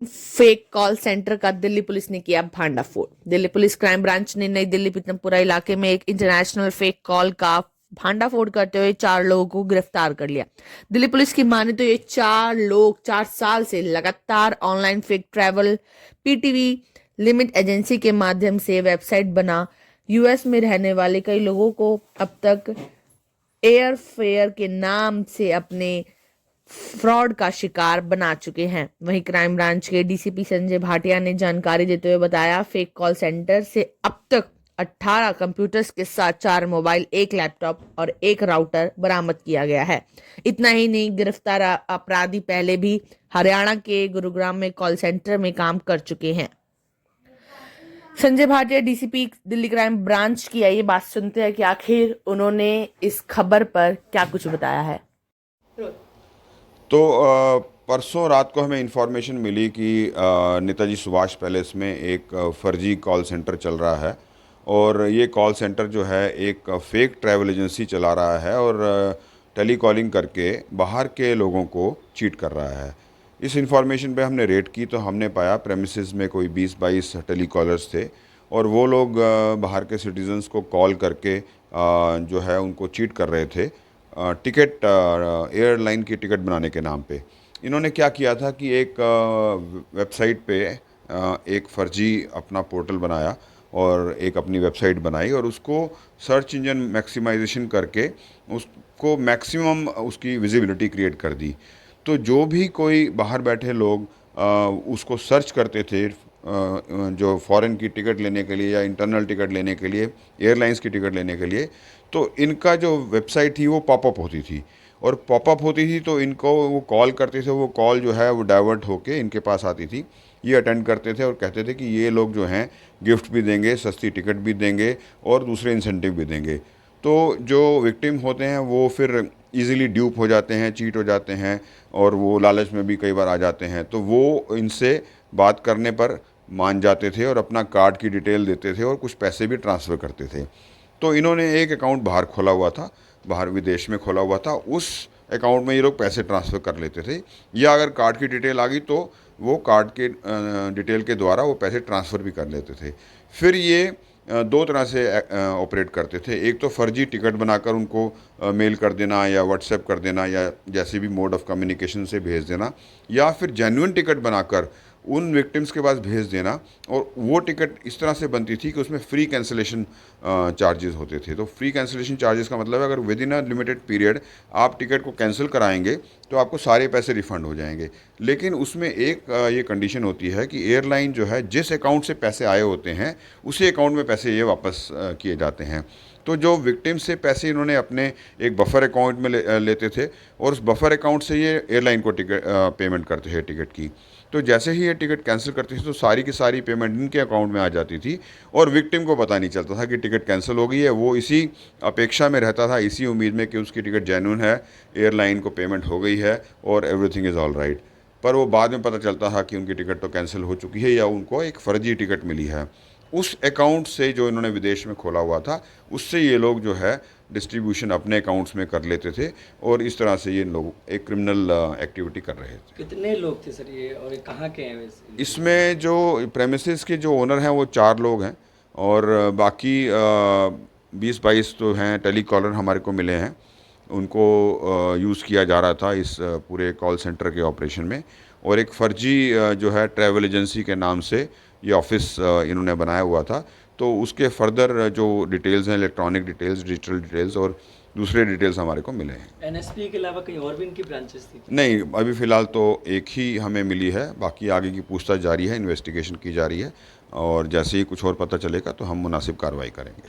Fake call centre का Delhi police ने किया भांडाफोड़। दिल्ली पुलिस क्राइम ब्रांच ने नई दिल्ली पीतमपुरा इलाके में एक इंटरनेशनल फेक कॉल का भांडाफोड़ करते हुए 4 लोगों को गिरफ्तार कर लिया। दिल्ली पुलिस की माने तो ये 4 लोग 4 साल से लगातार online fake travel PTV limit agency के माध्यम से वेबसाइट बना यूएस में रहने वाले कई लोगों को अब तक एयर फेयर के नाम से अपने फ्रॉड का शिकार बना चुके हैं। वहीं क्राइम ब्रांच के डीसीपी संजय भाटिया ने जानकारी देते हुए बताया, फेक कॉल सेंटर से अब तक 18 कंप्यूटर्स के साथ 4 मोबाइल, 1 लैपटॉप और 1 राउटर बरामद किया गया है। इतना ही नहीं, गिरफ्तार अपराधी पहले भी हरियाणा के गुरुग्राम में कॉल सेंटर में काम कर चुके हैं। Sanjay Bhatia DCP Delhi crime branch की आइए बात सुनते हैं कि आखिर उन्होंने इस खबर पर क्या कुछ बताया है। तो परसों रात को हमें इन्फॉर्मेशन मिली कि नेताजी सुभाष पैलेस में एक फर्जी कॉल सेंटर चल रहा है और ये कॉल सेंटर जो है एक फेक ट्रैवल एजेंसी चला रहा है और टेली कॉलिंग करके बाहर के लोगों को चीट कर रहा है। इस इन्फॉर्मेशन पे हमने रेड की तो हमने पाया प्रेमिसेस में कोई 20-22 टेली कॉलर्स थे और वो लोग बाहर के सिटीजन्स को कॉल करके जो है उनको चीट कर रहे थे टिकट एयरलाइन की टिकट बनाने के नाम पे। इन्होंने क्या किया था कि एक वेबसाइट पे एक फ़र्जी अपना पोर्टल बनाया और एक अपनी वेबसाइट बनाई और उसको सर्च इंजन मैक्सिमाइजेशन करके उसको मैक्सिमम उसकी विजिबिलिटी क्रिएट कर दी। तो जो भी कोई बाहर बैठे लोग उसको सर्च करते थे जो फॉरेन की टिकट लेने के लिए या इंटरनल टिकट लेने के लिए, एयरलाइंस की टिकट लेने के लिए, तो इनका जो वेबसाइट थी वो पॉपअप होती थी और पॉपअप होती थी तो इनको वो कॉल करते थे। वो कॉल जो है वो डाइवर्ट होके इनके पास आती थी। ये अटेंड करते थे और कहते थे कि ये लोग जो हैं गिफ्ट भी देंगे, सस्ती टिकट भी देंगे और दूसरे इंसेंटिव भी देंगे। तो जो विक्टिम होते हैं वो फिर इजीली ड्यूप हो जाते हैं, चीट हो जाते हैं और वो लालच में भी कई बार आ जाते हैं। तो वो इनसे बात करने पर मान जाते थे और अपना कार्ड की डिटेल देते थे और कुछ पैसे भी ट्रांसफ़र करते थे। तो इन्होंने एक अकाउंट बाहर खोला हुआ था, बाहर विदेश में खोला हुआ था। उस अकाउंट में ये लोग पैसे ट्रांसफ़र कर लेते थे या अगर कार्ड की डिटेल आ गई तो वो कार्ड के डिटेल के द्वारा वो पैसे ट्रांसफ़र भी कर लेते थे। फिर ये दो तरह से ऑपरेट करते थे। एक तो फ़र्जी टिकट बनाकर उनको मेल कर देना या व्हाट्सएप कर देना या जैसे भी मोड ऑफ़ कम्युनिकेशन से भेज देना, या फिर जेन्युइन टिकट बनाकर उन विक्टिम्स के पास भेज देना। और वो टिकट इस तरह से बनती थी कि उसमें फ्री कैंसिलेशन चार्जेस होते थे। तो फ्री कैंसिलेशन चार्जेस का मतलब है अगर with in a limited period आप टिकट को कैंसिल कराएंगे तो आपको सारे पैसे रिफ़ंड हो जाएंगे। लेकिन उसमें एक ये कंडीशन होती है कि एयरलाइन जो है जिस अकाउंट से पैसे आए होते हैं उसी अकाउंट में पैसे ये वापस किए जाते हैं। तो जो विक्टिम से पैसे इन्होंने अपने एक बफर अकाउंट में लेते थे और उस बफर अकाउंट से ये एयरलाइन को टिकट पेमेंट करते थे टिकट की। तो जैसे ही ये टिकट कैंसिल करती थी तो सारी की सारी पेमेंट इनके अकाउंट में आ जाती थी और विक्टिम को पता नहीं चलता था कि टिकट कैंसिल हो गई है। वो इसी अपेक्षा में रहता था, इसी उम्मीद में कि उसकी टिकट जेन्युइन है, एयरलाइन को पेमेंट हो गई है और एवरीथिंग इज़ ऑल राइट। पर वो बाद में पता चलता था कि उनकी टिकट तो कैंसिल हो चुकी है या उनको एक फ़र्जी टिकट मिली है। उस अकाउंट से जो इन्होंने विदेश में खोला हुआ था उससे ये लोग जो है डिस्ट्रीब्यूशन अपने अकाउंट्स में कर लेते थे और इस तरह से ये लोग एक क्रिमिनल एक्टिविटी कर रहे थे। कितने लोग थे सर ये और ये कहाँ के हैं वैसे? इसमें जो प्रेमिसेस के जो ओनर हैं वो 4 लोग हैं और बाकी 20-22 तो हैं टेली कॉलर हमारे को मिले हैं। उनको यूज़ किया जा रहा था इस पूरे कॉल सेंटर के ऑपरेशन में। और एक फ़र्जी जो है ट्रैवल एजेंसी के नाम से ये ऑफिस इन्होंने बनाया हुआ था। तो उसके फर्दर जो डिटेल्स हैं, इलेक्ट्रॉनिक डिटेल्स, डिजिटल डिटेल्स और दूसरे डिटेल्स हमारे को मिले हैं। एनएसपी के अलावा कहीं और भी इनकी ब्रांचेस थी? नहीं, अभी फ़िलहाल तो एक ही हमें मिली है, बाकी आगे की पूछताछ जारी है, इन्वेस्टिगेशन की जा रही है और जैसे ही कुछ और पता चलेगा तो हम मुनासिब कार्रवाई करेंगे।